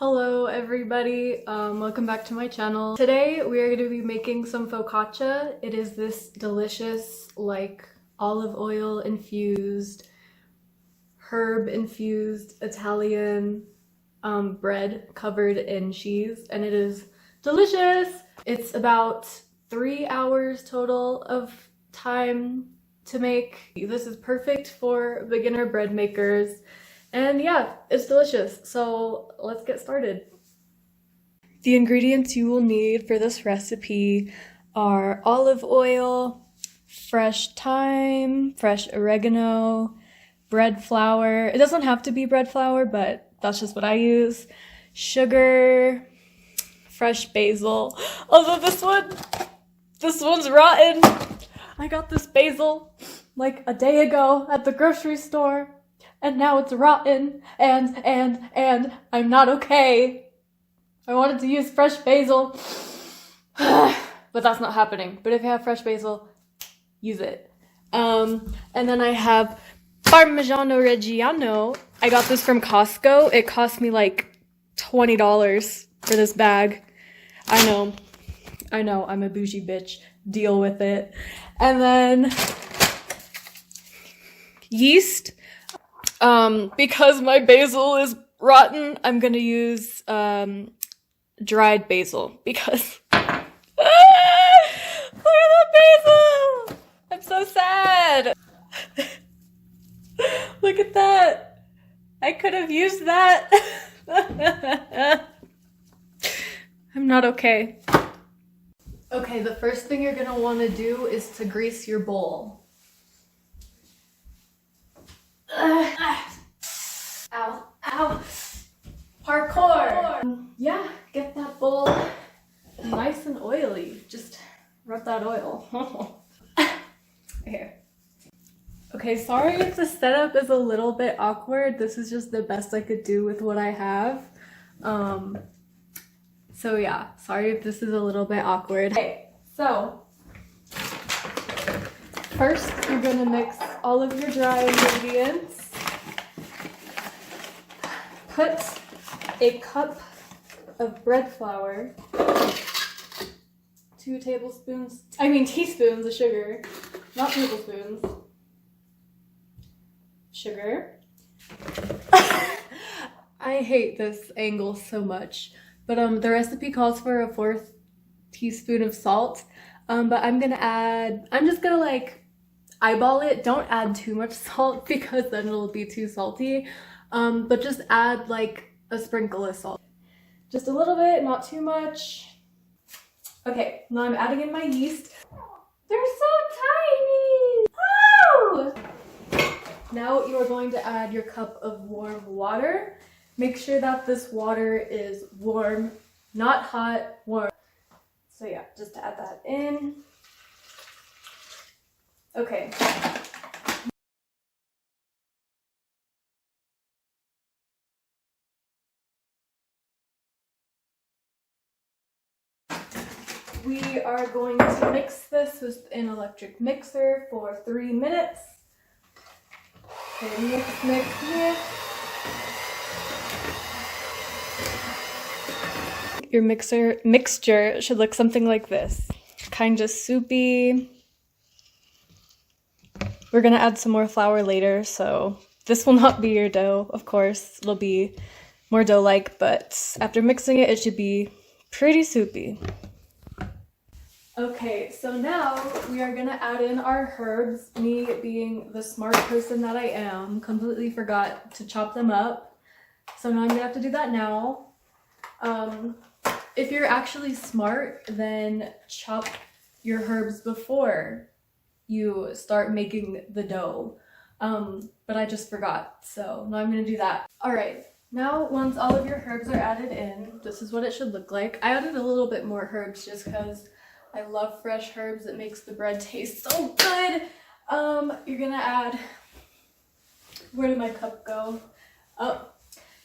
Hello everybody, welcome back to my channel. Today we are going to be making some focaccia. It is this delicious like olive oil infused, herb infused Italian bread covered in cheese, and it is delicious. It's about 3 hours total of time to make. This is perfect for beginner bread makers. And yeah, it's delicious. So let's get started. The ingredients you will need for this recipe are olive oil, fresh thyme, fresh oregano, bread flour. It doesn't have to be bread flour, but that's just what I use. Sugar, fresh basil. Although this one's rotten. I got this basil like a day ago at the grocery store. And now it's rotten, and I'm not okay. I wanted to use fresh basil, but that's not happening. But if you have fresh basil, use it. And then I have Parmesan Reggiano. I got this from Costco. It cost me like $20 for this bag. I know, I'm a bougie bitch. Deal with it. And then yeast. Because my basil is rotten, I'm gonna use dried basil because look at the basil! I'm so sad. Look at that. I could have used that. I'm not okay. Okay, the first thing you're gonna want to do is to grease your bowl. Ow, ow, parkour. Yeah, get that bowl nice and oily. Just rub that oil. Here. Okay, sorry if the setup is a little bit awkward. This is just the best I could do with what I have. So yeah, sorry if this is a little bit awkward. Okay, so first you're gonna mix all of your dry ingredients. Put a cup of bread flour, 2 teaspoons of sugar, not tablespoons. Sugar. I hate this angle so much, but the recipe calls for a 4th teaspoon of salt, but I'm just gonna like eyeball it. Don't add too much salt because then it'll be too salty. But just add like a sprinkle of salt. Just a little bit, not too much. Okay, now I'm adding in my yeast. They're so tiny! Oh! Now you are going to add your cup of warm water. Make sure that this water is warm, not hot, warm. So yeah, just add that in. Okay. We are going to mix this with an electric mixer for 3 minutes. Okay, mix. Your mixture should look something like this. Kind of soupy. We're gonna add some more flour later, so this will not be your dough, of course. It'll be more dough-like, but after mixing it, it should be pretty soupy. Okay, so now we are gonna add in our herbs. Me being the smart person that I am, completely forgot to chop them up. So now I'm gonna have to do that now. If you're actually smart, then chop your herbs before you start making the dough. But I just forgot, so now I'm gonna do that. All right, now once all of your herbs are added in, this is what it should look like. I added a little bit more herbs just because I love fresh herbs. It makes the bread taste so good. You're gonna add, where did my cup go? Oh,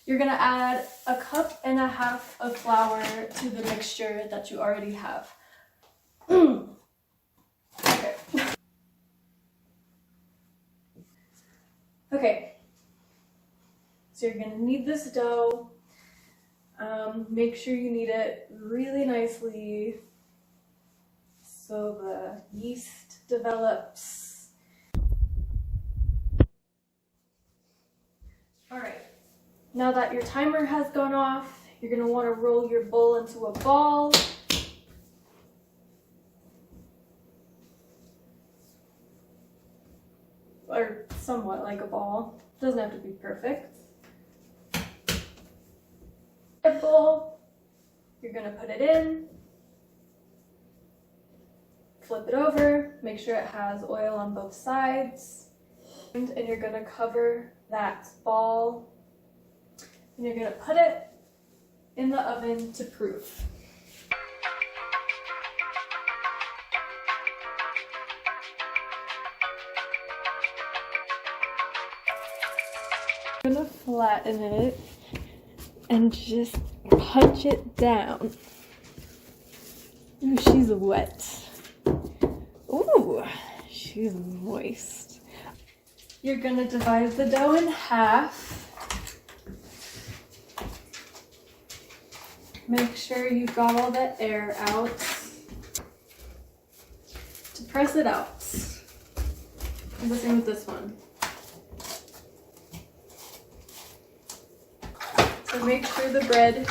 you're gonna add 1.5 cups of flour to the mixture that you already have. Okay. Okay. So you're gonna knead this dough. down. Make sure you knead it really nicely so the yeast develops. Alright, now that your timer has gone off, you're going to want to roll your bowl into a ball. Or somewhat like a ball. Doesn't have to be perfect. A bowl, you're going to put it in, flip it over, make sure it has oil on both sides, and you're going to cover that ball, and you're going to put it in the oven to proof. I'm going to flatten it and just punch it down. Ooh, she's wet. Ooh, she's moist. You're gonna divide the dough in half. Make sure you've got all the air out. To press it out. And the same with this one. So make sure the bread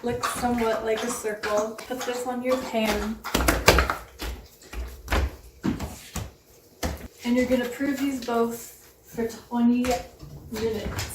looks somewhat like a circle. Put this on your pan. And you're gonna prove these both for 20 minutes.